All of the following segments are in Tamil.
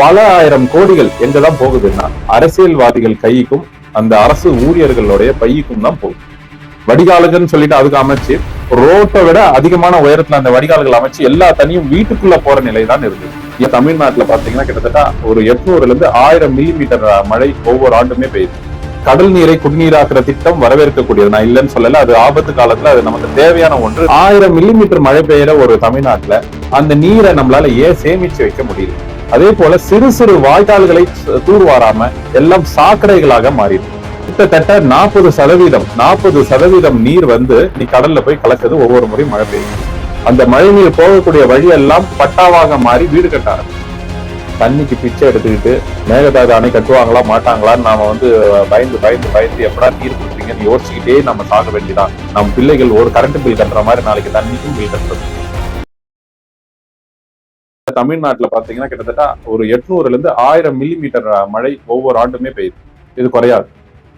பல ஆயிரம் கோடிகள் எங்கதான் போகுதுன்னா அரசியல்வாதிகள் கைக்கும் அந்த அரசு ஊழியர்களுடைய பைக்கும் தான் போகுது. வடிகாலுக்குன்னு சொல்லிட்டு அதுக்கு அமைச்சு ரோட்டை விட அதிகமான உயரத்துல அந்த வடிகால்கள் அமைச்சு எல்லா தண்ணியும் வீட்டுக்குள்ள போற நிலை தான் இருந்தது. தமிழ்நாட்டுல பாத்தீங்கன்னா கிட்டத்தட்ட ஒரு 800 இருந்து 1000 மில்லிமீட்டர் மழை ஒவ்வொரு ஆண்டுமே பெய்யுது. கடல் நீரை குடிநீராக்குற திட்டம் வரவேற்கக்கூடியது, நான் இல்லைன்னு சொல்லல. அது ஆபத்து காலத்துல அது நமக்கு தேவையான ஒன்று. 1000 மில்லிமீட்டர் மழை பெய்யற ஒரு தமிழ்நாட்டுல அந்த நீரை நம்மளால ஏன் சேமிச்சு வைக்க முடியல? அதே போல சிறு சிறு வாய்க்கால்களை தூர்வாராம எல்லாம் சாக்கடைகளாக மாறிடுது. கிட்டத்தட்ட 40% நீர் வந்து நீ கடல்ல போய் கலக்குது ஒவ்வொரு முறையும் மழை பெய்யும். அந்த மழை நீர் போகக்கூடிய வழியெல்லாம் பட்டாவாக மாறி வீடு கட்ட ஆரம்பிச்சு. தண்ணிக்கு பிச்சை எடுத்துக்கிட்டு மேகதாது அணை கட்டுவாங்களா மாட்டாங்களான்னு நாம வந்து பயந்து பயந்து பயந்து எப்படா நீர் கொடுப்பீங்கன்னு யோசிச்சுக்கிட்டே நம்ம சாக வேண்டியதான். நம்ம பிள்ளைகள் ஒரு கரண்ட் பில் கட்டுற மாதிரி நாளைக்கு தண்ணிக்கும் பில் கட்டுறது. தமிழ்நாட்டுல பாத்தீங்கன்னா கிட்டத்தட்ட ஒரு 800 இருந்து 1000 மில்லிமீட்டர் மழை ஒவ்வொரு ஆண்டுமே பெய்யுது. இது குறையாது.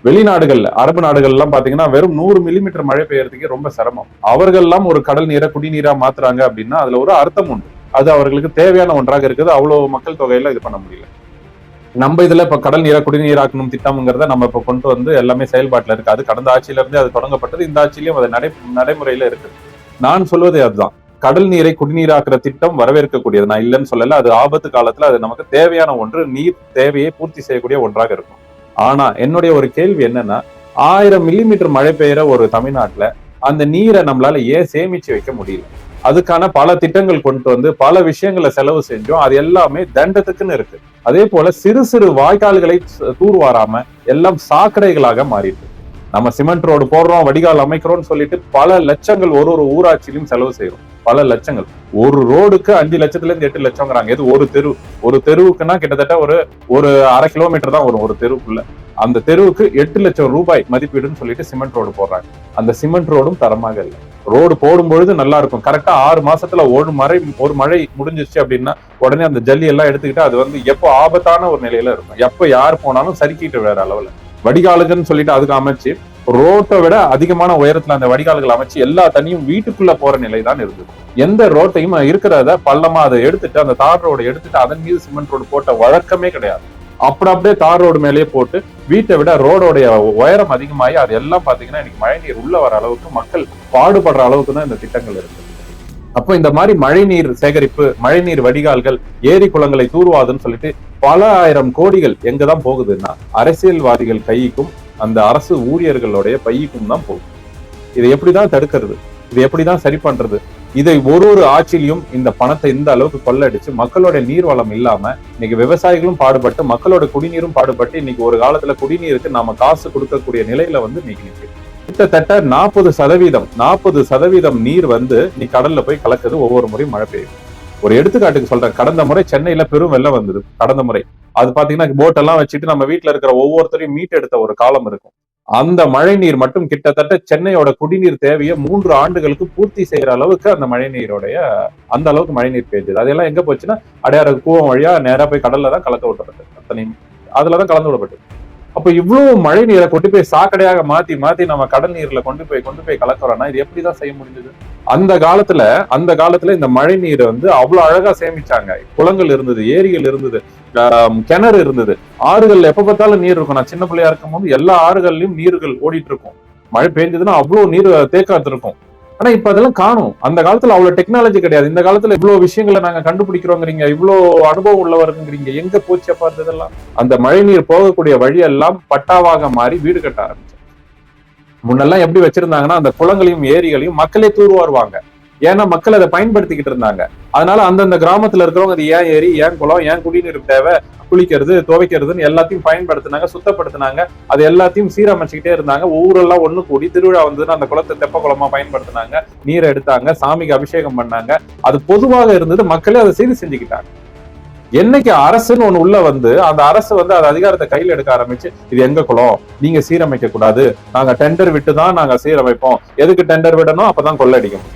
வெளிநாடுகள்ல அரபு நாடுகள் எல்லாம் பாத்தீங்கன்னா வெறும் 100 மில்லிமீட்டர் மழை பெய்யறதுக்கே ரொம்ப சிரமம். அவர்கள் எல்லாம் ஒரு கடல் நீரை குடிநீரா மாத்துறாங்க அப்படின்னா அதுல ஒரு அர்த்தம் உண்டு. அது அவர்களுக்கு தேவையான ஒன்றாக இருக்குது. அவ்வளவு மக்கள் தொகையில இது பண்ண முடியல. நம்ம இதுல இப்ப கடல் நீரை குடிநீராக்கணும் திட்டம்ங்கிறத நம்ம இப்ப கொண்டு வந்து எல்லாமே செயல்பாட்டுல இருக்கு. அது கடந்த ஆட்சியில இருந்தே அது தொடங்கப்பட்டது. இந்த ஆட்சியிலும் அது நடைமுறையில இருக்கு. நான் சொல்வது அதுதான், கடல் நீரை குடிநீராக்குற திட்டம் வரவேற்கக்கூடியது, நான் இல்லைன்னு சொல்லல. அது ஆபத்து காலத்துல அது நமக்கு தேவையான ஒன்று. நீர் தேவையை பூர்த்தி செய்யக்கூடிய ஒன்றாக இருக்கும். ஆனா என்னுடைய ஒரு கேள்வி என்னன்னா, 1000 மில்லிமீட்டர் மழை பெய்யற ஒரு தமிழ்நாட்டுல அந்த நீரை நம்மளால ஏன் சேமிச்சு வைக்க முடியல? அதுக்கான பல திட்டங்கள் கொண்டு வந்து பல விஷயங்களை செலவு செஞ்சோம். அது எல்லாமே தண்டத்துக்குன்னு இருக்கு. அதே போல சிறு சிறு வாய்க்கால்களை தூர்வாராம எல்லாம் சாக்கடைகளாக மாறிட்டு, நம்ம சிமெண்ட் ரோடு போடுறோம், வடிகால் அமைக்கிறோம்னு சொல்லிட்டு பல லட்சங்கள் ஒரு ஊராட்சியிலும் செலவு செய்யறோம். பல லட்சங்கள். ஒரு ரோடுக்கு 5 லட்சத்துல இருந்து 8 லட்சம்ங்கிறாங்க. இது ஒரு தெருவுக்குன்னா கிட்டத்தட்ட ஒரு அரை கிலோமீட்டர் தான் வரும் ஒரு தெருவுக்குள்ள. அந்த தெருவுக்கு 8 லட்சம் ரூபாய் மதிப்பீடுன்னு சொல்லிட்டு சிமெண்ட் ரோடு போடுறாங்க. அந்த சிமெண்ட் ரோடும் தரமாக இல்லை. ரோடு போடும் பொழுது நல்லா இருக்கும். கரெக்டா 6 மாசத்துல ஒரு மழை முடிஞ்சிருச்சு அப்படின்னா உடனே அந்த ஜல்லி எல்லாம் எடுத்துக்கிட்டு அது வந்து எப்போ ஆபத்தான ஒரு நிலையில இருக்கும். எப்ப யார் போனாலும் சறுக்கிட்டு வேற அளவுல. வடிகாலுக்குன்னு சொல்லிட்டு அதுக்கு அமைச்சு ரோட்டை விட அதிகமான உயரத்துல அந்த வடிகால்கள் அமைச்சு எல்லா தண்ணியும் வீட்டுக்குள்ள போற நிலை தான் இருந்தது. எந்த ரோட்டையும் இருக்கிறத பள்ளமா அதை எடுத்துட்டு அந்த தார் ரோடு எடுத்துட்டு அதன் மீது சிமெண்ட் ரோடு போட்ட வழக்கமே கிடையாது. அப்படியே தார் ரோடு மேலேயே போட்டு வீட்டை விட ரோடோடைய உயரம் அதிகமாகி அது எல்லாம் பாத்தீங்கன்னா இன்னைக்கு மழை நீர் உள்ள வர அளவுக்கு மக்கள் பாடுபடுற அளவுக்கு தான் இந்த திட்டங்கள் இருக்கு. அப்போ இந்த மாதிரி மழை நீர் சேகரிப்பு, மழை நீர் வடிகால்கள், ஏரி குளங்களை தூர்வாதுன்னு சொல்லிட்டு பல ஆயிரம் கோடிகள் எங்கதான் போகுதுன்னா அரசியல்வாதிகள் கைக்கும் அந்த அரசு ஊழியர்களுடைய பைக்கும் தான் போகுது. இதை எப்படிதான் தடுக்கிறது? இதை எப்படிதான் சரி பண்றது? இதை ஒரு ஆட்சியிலையும் இந்த பணத்தை இந்த அளவுக்கு கொள்ளடிச்சு மக்களோட நீர் வளம் இல்லாம இன்னைக்கு விவசாயிகளும் பாடுபட்டு மக்களோட குடிநீரும் பாடுபட்டு இன்னைக்கு ஒரு காலத்துல குடிநீருக்கு நாம காசு கொடுக்கக்கூடிய நிலையில வந்து இன்னைக்கு நிற்குது. கிட்டத்தட்ட 40% நீர் வந்து நீ கடல்ல போய் கலக்குது ஒவ்வொரு முறையும் மழை பெய்யும். ஒரு எடுத்துக்காட்டுக்கு சொல்றேன். கடந்த முறை சென்னையில பெரும் வெள்ளம் வந்தது. கடந்த முறை அது பாத்தீங்கன்னா போட் எல்லாம் வச்சுட்டு நம்ம வீட்டுல இருக்கிற ஒவ்வொருத்தரையும் மீட் எடுத்த ஒரு காலம் இருக்கும். அந்த மழை நீர் மட்டும் கிட்டத்தட்ட சென்னையோட குடிநீர் தேவையை 3 ஆண்டுகளுக்கு பூர்த்தி செய்யற அளவுக்கு அந்த மழை நீரோடைய அந்த அளவுக்கு மழை நீர் பெய்யுது. அதெல்லாம் எங்க போச்சுன்னா அடையாறு கூவம் வழியா நேரா போய் கடல்ல தான் கலக்க விடப்பட்டது. அத்தனையும் அதுலதான் கலந்து விடப்பட்டது. அப்ப இவ்வளவு மழை நீரை கொண்டு போய் சாக்கடையாக மாத்தி நம்ம கடல் நீர்ல கொண்டு போய் கலக்குறோம்னா இது எப்படிதான் செய்ய முடிஞ்சது? அந்த காலத்துல இந்த மழை நீரை வந்து அவ்வளவு அழகா சேமிச்சாங்க. குளங்கள் இருந்தது, ஏரிகள் இருந்தது, கிணறு இருந்தது, ஆறுகள் எப்ப பார்த்தாலும் நீர் இருக்கும். நான் சின்ன பிள்ளையா இருக்கும் போது எல்லா ஆறுகள்லயும் நீர்கள் ஓடிட்டு இருக்கும். மழை பெய்ஞ்சதுன்னா அவ்வளவு நீர் தேக்காத்து இருக்கும். ஆனா இப்ப அதெல்லாம் காணும். அந்த காலத்துல அவ்வளவு டெக்னாலஜி கிடையாது. இந்த காலத்துல இவ்வளவு விஷயங்களை நாங்க கண்டுபிடிக்கிறோங்கிறீங்க, இவ்வளவு அனுபவம் உள்ளவருங்கிறீங்க. எங்க போச்சு அப்ப இதெல்லாம்? அந்த மழை நீர் போகக்கூடிய வழியெல்லாம் பட்டாவாக மாறி வீடு கட்ட ஆரம்பிச்சு. முன்னெல்லாம் எப்படி வச்சிருந்தாங்கன்னா அந்த குளங்களையும் ஏரிகளையும் மக்களே தூர்வாருவாங்க. ஏன்னா மக்கள் அதை பயன்படுத்திக்கிட்டு இருந்தாங்க. அதனால அந்தந்த கிராமத்துல இருக்கிறவங்க அது ஏன் ஏரி, ஏன் குளம், ஏன் குடிநீர் தேவை, குளிக்கிறது, துவைக்கிறதுன்னு எல்லாத்தையும் பயன்படுத்தினாங்க, சுத்தப்படுத்தினாங்க. அது எல்லாத்தையும் சீரமைச்சுக்கிட்டே இருந்தாங்க. ஊரெல்லாம் ஒண்ணு கூடி திருவிழா வந்ததுன்னா அந்த குளத்தை தெப்ப குளமா பயன்படுத்தினாங்க, நீரை எடுத்தாங்க, சாமிக்கு அபிஷேகம் பண்ணாங்க. அது பொதுவாக இருந்தது. மக்களே அதை சீர் செஞ்சுக்கிட்டாங்க. என்னைக்கு அரசுன்னு ஒண்ணு உள்ள வந்து அந்த அரசு வந்து அது அதிகாரத்தை கையில் எடுக்க ஆரம்பிச்சு, இது எங்க குளம், நீங்க சீரமைக்க கூடாது, நாங்க டெண்டர் விட்டு தான் நாங்க சீரமைப்போம். எதுக்கு டெண்டர் விடணும்? அப்பதான் கொள்ளடிக்கும்.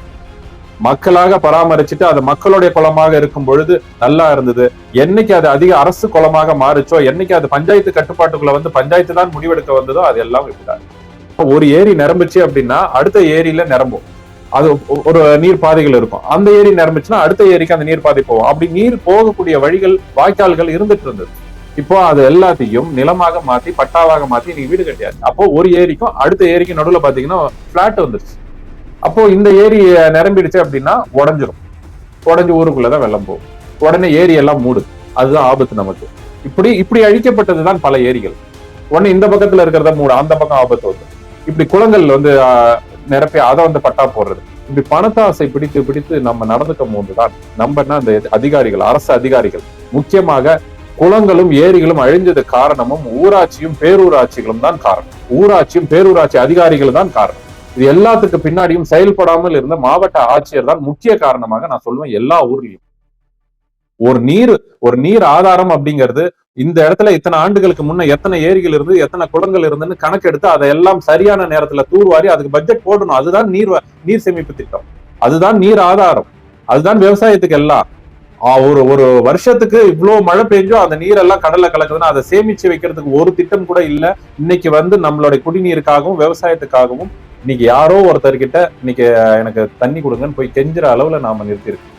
மக்களாக பராமரிச்சுட்டு அது மக்களுடைய குளமாக இருக்கும் பொழுது நல்லா இருந்தது. என்னைக்கு அது அதிக அரசு குளமாக மாறுச்சோ, என்னைக்கு அது பஞ்சாயத்து கட்டுப்பாட்டுக்குள்ள வந்து பஞ்சாயத்து தான் முடிவெடுக்க வந்ததோ அது எல்லாம் விட்டாங்க. ஒரு ஏரி நிரம்புச்சு அப்படின்னா அடுத்த ஏரியில நிரம்பும். அது ஒரு நீர் பாதைகள் இருக்கும். அந்த ஏரி நிரம்பிச்சுன்னா அடுத்த ஏரிக்கு அந்த நீர் பாதை போகும். அப்படி நீர் போகக்கூடிய வழிகள், வாய்க்கால்கள் இருந்துட்டு இருந்தது. இப்போ அது எல்லாத்தையும் நிலமாக மாத்தி, பட்டாவாக மாத்தி இன்னைக்கு வீடு கட்டியாச்சு. அப்போ ஒரு ஏரிக்கும் அடுத்த ஏரிக்கும் நடுவுல பாத்தீங்கன்னா பிளாட் வந்துருச்சு. அப்போ இந்த ஏரி நிரம்பிடுச்சு அப்படின்னா உடஞ்சிரும். உடஞ்சு ஊருக்குள்ளதான் வெள்ளம் போகும். உடனே ஏரி எல்லாம் மூடுது. அதுதான் ஆபத்து நமக்கு. இப்படி அழிக்கப்பட்டதுதான் பல ஏரிகள். உடனே இந்த பக்கத்துல இருக்கிறத மூடு, அந்த பக்கம் ஆபத்து வந்து இப்படி குளங்கள் வந்து நிரப்பி அதை வந்து பட்டா போடுறது. இப்படி பணத்தாசை பிடித்து நம்ம நடந்துக்கும் போதுதான் நம்ம அந்த அதிகாரிகள், அரசு அதிகாரிகள், முக்கியமாக குளங்களும் ஏரிகளும் அழிஞ்சது காரணமும் ஊராட்சியும் பேரூராட்சிகளும் தான் காரணம். ஊராட்சியும் பேரூராட்சி அதிகாரிகள் தான் காரணம். இது எல்லாத்துக்கு பின்னாடியும் செயல்படாமல் இருந்த மாவட்ட ஆட்சியர் தான் முக்கிய காரணமாக நான் சொல்லுவேன். எல்லா ஊர்லயும் ஒரு நீர் ஆதாரம் அப்படிங்கிறது இந்த இடத்துல இத்தனை ஆண்டுகளுக்கு முன்ன எத்தனை ஏரிகள் இருந்து எத்தனை குளங்கள் இருந்துன்னு கணக்கெடுத்து அதையெல்லாம் சரியான நேரத்துல தூர்வாரி அதுக்கு பட்ஜெட் போடணும். அதுதான் நீர் சேமிப்பு திட்டம், அதுதான் நீர் ஆதாரம், அதுதான் விவசாயத்துக்கு எல்லாம். ஒரு வருஷத்துக்கு இவ்வளவு மழை பெஞ்சோ அந்த நீரெல்லாம் கடல்ல கலக்குதுன்னா அதை சேமிச்சு வைக்கிறதுக்கு ஒரு திட்டம் கூட இல்ல. இன்னைக்கு வந்து நம்மளுடைய குடிநீருக்காகவும் விவசாயத்துக்காகவும் இன்னைக்கு யாரோ ஒருத்தர்கிட்ட இன்னைக்கு எனக்கு தண்ணி கொடுங்கன்னு போய் கெஞ்சுற அளவுல நாம நிறுத்திருக்கோம்.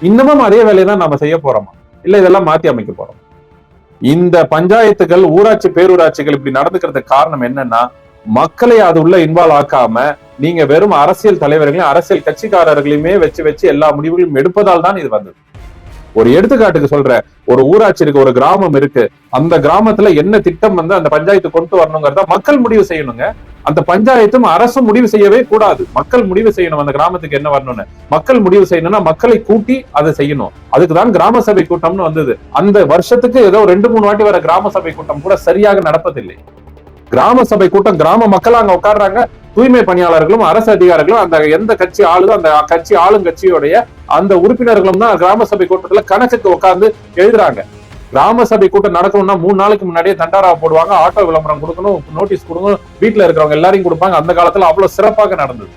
இன்னமும் அதே வேலையை தான் நாம செய்ய போறோமா, இல்ல இதெல்லாம் மாத்தி அமைக்க போறோம்? இந்த பஞ்சாயத்துகள், ஊராட்சி பேரூராட்சிகள் இப்படி நடந்துக்கிறதுக்கு காரணம் என்னன்னா, மக்களை அது உள்ள இன்வால்வ் ஆக்காம நீங்க வெறும் அரசியல் தலைவர்களையும் அரசியல் கட்சிக்காரர்களையுமே வச்சு எல்லா முடிவுகளும் எடுப்பதால் தான் இது வந்தது. ஒரு எடுத்துக்காட்டுக்கு சொல்ற, ஒரு ஊராட்சி இருக்கு, ஒரு கிராமம் இருக்கு, அந்த கிராமத்துல என்ன திட்டம் வந்து அந்த பஞ்சாயத்து கொண்டு வரணுங்கிறத மக்கள் முடிவு செய்யணுங்க. அந்த பஞ்சாயத்தும் அரசும் முடிவு செய்யவே கூடாது. மக்கள் முடிவு செய்யணும் அந்த கிராமத்துக்கு என்ன வரணும்னு. மக்கள் முடிவு செய்யணும்னா மக்களை கூட்டி அதை செய்யணும். அதுக்குதான் கிராம சபை கூட்டம்னு வந்தது. அந்த வருஷத்துக்கு ஏதோ 2-3 வாட்டி வர கிராம சபை கூட்டம் கூட சரியாக நடப்பதில்லை. கிராம சபை கூட்டம், கிராம மக்கள் அங்க உட்கார்றாங்க, தூய்மை பணியாளர்களும் அரசு அதிகாரிகளும் அந்த எந்த கட்சி ஆளுதோ அந்த கட்சி ஆளுங்கட்சியோடைய அந்த உறுப்பினர்களும் தான் கிராம சபை கூட்டத்துல கணக்குக்கு உட்கார்ந்து எழுதுறாங்க. கிராம சபை கூட்டம் நடக்கணும்னா 3 நாளைக்கு முன்னாடியே தண்டாரா போடுவாங்க, ஆட்டோ விளம்பரம் கொடுக்கணும், நோட்டீஸ் கொடுக்கணும், வீட்டுல இருக்கிறவங்க எல்லாரையும் கொடுப்பாங்க. அந்த காலத்துல அவ்வளவு சிறப்பாக நடந்தது.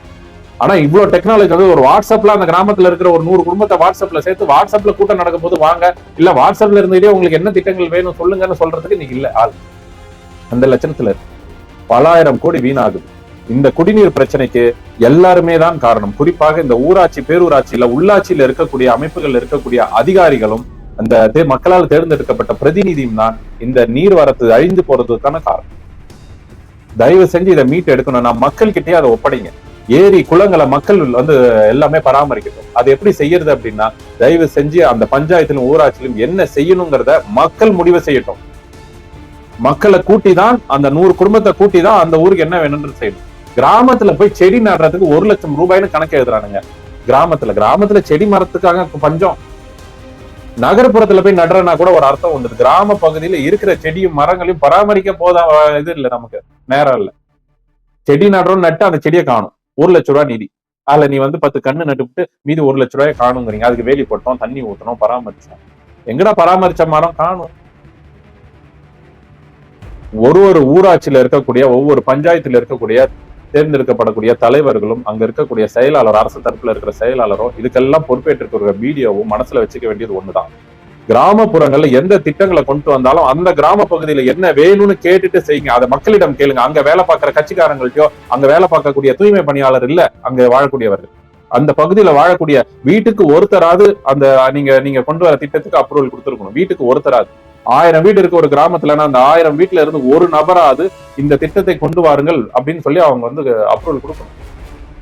ஆனா இவ்வளவு டெக்னாலஜி வந்து ஒரு வாட்ஸ்அப்ல அந்த கிராமத்துல இருக்கிற ஒரு 100 குடும்பத்தை வாட்ஸ்அப்ல சேர்த்து வாட்ஸ்அப்ல கூட்டம் நடக்கும் போது வாங்க, இல்ல வாட்ஸ்அப்ல இருந்துட்டே உங்களுக்கு என்ன திட்டங்கள் வேணும் சொல்லுங்கன்னு சொல்றதுக்கு இன்னைக்கு இல்ல ஆள். அந்த லட்சணத்துல பலாயிரம் கோடி வீணாகுது. இந்த குடிநீர் பிரச்சனைக்கு எல்லாருமே தான் காரணம். குறிப்பாக இந்த ஊராட்சி பேரூராட்சியில உள்ளாட்சியில இருக்கக்கூடிய அமைப்புகள் இருக்கக்கூடிய அதிகாரிகளும் அந்த மக்களால் தேர்ந்தெடுக்கப்பட்ட பிரதிநிதியும் தான் இந்த நீர் வரத்து அழிந்து போறதுக்கான காரணம். தயவு செஞ்சு இதை மீட்டு எடுக்கணும். நான் மக்கள் கிட்டே அதை ஒப்படைங்க. ஏரி குளங்களை மக்கள் வந்து எல்லாமே பராமரிக்கட்டும். அது எப்படி செய்யறது அப்படின்னா, தயவு செஞ்சு அந்த பஞ்சாயத்திலும் ஊராட்சியிலும் என்ன செய்யணுங்கிறத மக்கள் முடிவு செய்யட்டும். மக்களை கூட்டி தான், அந்த 100 குடும்பத்தை கூட்டி தான் அந்த ஊருக்கு என்ன வேணும்னு செய்யணும். கிராமத்துல போய் செடி நடுறதுக்கு 1 லட்சம் ரூபாய்னு கணக்கு எழுதுறானுங்க. கிராமத்துல செடி மரத்துக்காக பஞ்சம். நகர்ப்புறத்துல போய் நடுறனா கூட ஒரு அர்த்தம் உண்டு. கிராம பகுதியில இருக்கிற செடியும் மரங்களையும் பராமரிக்க போதா இது இல்ல, நமக்கு நேரம் இல்ல. செடி நடுறோம், நட்டு அந்த செடியை காணும், 1 லட்சம் ரூபாய் நிதி. அதுல நீ வந்து 10 கண்ணு நட்டுவிட்டு மீதி 1 லட்சம் ரூபாய் காணுங்கிறீங்க. அதுக்கு வேலி போட்டோம், தண்ணி ஊத்தணும், பராமரிச்சோம். எங்கடா பராமரிச்ச மரம் காணும்? ஒரு ஊராட்சியில இருக்கக்கூடிய ஒவ்வொரு பஞ்சாயத்துல இருக்கக்கூடிய தேர்ந்தெடுக்கப்படக்கூடிய தலைவர்களும் அங்க இருக்கக்கூடிய செயலாளர், அரசு தரப்புல இருக்கிற செயலாளரும் இதுக்கெல்லாம் பொறுப்பேற்றிருக்கிற வீடியோவும் மனசுல வச்சுக்க வேண்டியது ஒண்ணுதான். கிராமப்புறங்கள்ல எந்த திட்டங்களை கொண்டு வந்தாலும் அந்த கிராம பகுதியில என்ன வேணும்னு கேட்டுட்டு செய்யுங்க. அதை மக்களிடம் கேளுங்க. அங்க வேலை பார்க்கிற கட்சிக்காரங்கள்ட்டயோ அங்க வேலை பார்க்கக்கூடிய தூய்மை பணியாளர் இல்ல, அங்க வாழக்கூடியவர்கள், அந்த பகுதியில வாழக்கூடிய வீட்டுக்கு ஒருத்தராது அந்த நீங்க கொண்டு வர திட்டத்துக்கு அப்ரூவல் கொடுத்துருக்கணும். வீட்டுக்கு ஒருத்தராது. 1000 வீடு இருக்க ஒரு கிராமத்துலன்னா அந்த 1000 வீட்டுல இருந்து ஒரு நபராது இந்த திட்டத்தை கொண்டு வாருங்கள் அப்படின்னு சொல்லி அவங்க வந்து அப்ரூவல் கொடுக்கணும்.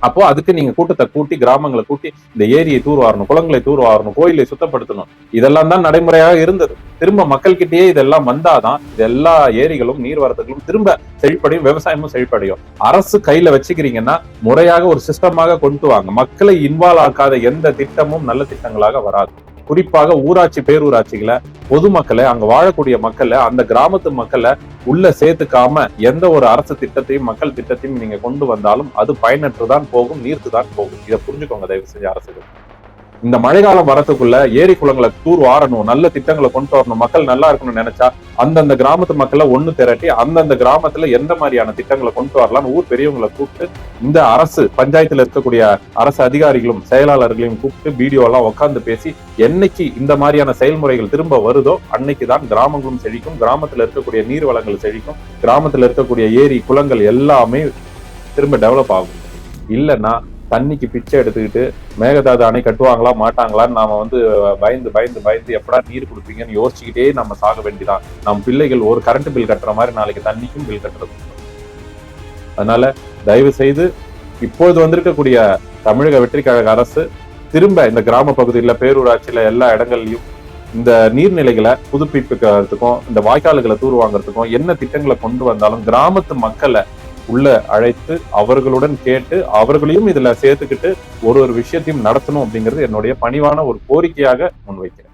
அப்போ அதுக்கு நீங்க கூட்டத்தை கூட்டி, கிராமங்களை கூட்டி, இந்த ஏரியை தூர்வாரணும், குளங்களை தூர்வாரணும், கோயிலை சுத்தப்படுத்தணும். இதெல்லாம் தான் நடைமுறையாக இருந்தது. திரும்ப மக்கள் கிட்டேயே இதெல்லாம் வந்தாதான் இது எல்லா ஏரிகளும் நீர்வரத்துகளும் திரும்ப செழிப்படையும், விவசாயமும் செழிப்படையும். அரசு கையில வச்சுக்கிறீங்கன்னா முறையாக ஒரு சிஸ்டமாக கொண்டு வாங்க. மக்களை இன்வால்வ் ஆக்காத எந்த திட்டமும் நல்ல திட்டங்களாக வராது. குறிப்பாக ஊராட்சி பேரூராட்சிகளை, பொதுமக்களை, அங்க வாழக்கூடிய மக்களை, அந்த கிராமத்து மக்களை உள்ள சேர்த்துக்காம எந்த ஒரு அரசு திட்டத்தையும் மக்கள் திட்டத்தையும் நீங்க கொண்டு வந்தாலும் அது பயனற்றுதான் போகும், நீர்த்துதான் போகும். இதை புரிஞ்சுக்கோங்க தயவு செஞ்சு அரசுகள். இந்த மழைக்காலம் வரத்துக்குள்ள ஏரி குளங்களை தூர் வாரணும், நல்ல திட்டங்களை கொண்டு வரணும், மக்கள் நல்லா இருக்கணும்னு நினைச்சா அந்தந்த கிராமத்து மக்களை ஒண்ணு திரட்டி அந்தந்த கிராமத்துல எந்த மாதிரியான திட்டங்களை கொண்டு வரலாம் ஊர் பெரியவங்களை கூப்பிட்டு, இந்த அரசு பஞ்சாயத்துல இருக்கக்கூடிய அரசு அதிகாரிகளும் செயலாளர்களையும் கூப்பிட்டு வீடியோ எல்லாம் உட்கார்ந்து பேசி என்னைக்கு இந்த மாதிரியான செயல்முறைகள் திரும்ப வருதோ அன்னைக்குதான் கிராமங்களும் செழிக்கும், கிராமத்துல இருக்கக்கூடிய நீர் வளங்கள் செழிக்கும், கிராமத்துல இருக்கக்கூடிய ஏரி குளங்கள் எல்லாமே திரும்ப டெவலப் ஆகும். இல்லைன்னா தண்ணிக்கு பிச்சை எடுத்துக்கிட்டு மேகதாது அணை கட்டுவாங்களா மாட்டாங்களான்னு நாம பயந்து பயந்து பயந்து எப்படா நீர் கொடுப்பீங்கன்னு யோசிச்சுக்கிட்டே நம்ம சாக வேண்டியதான். நம் பிள்ளைகள் ஒரு கரண்ட் பில் கட்டுற மாதிரி நாளைக்கு தண்ணிக்கும் பில் கட்டுறது. அதனால தயவு செய்து இப்பொழுது வந்திருக்கக்கூடிய தமிழக வெற்றி கழக அரசு திரும்ப இந்த கிராம பகுதியில பேரூராட்சியில எல்லா இடங்கள்லயும் இந்த நீர்நிலைகளை புதுப்பிப்புக்கிறதுக்கும் இந்த வாய்க்கால்களை தூர்வாங்கிறதுக்கும் என்ன திட்டங்களை கொண்டு வந்தாலும் கிராமத்து மக்களை உள்ள அழைத்து அவர்களுடன் கேட்டு அவர்களையும் இதுல சேர்த்துக்கிட்டு ஒரு விஷயத்தையும் நடத்தணும் அப்படிங்கிறது என்னுடைய பணிவான ஒரு கோரிக்கையாக முன்வைக்கிறேன்.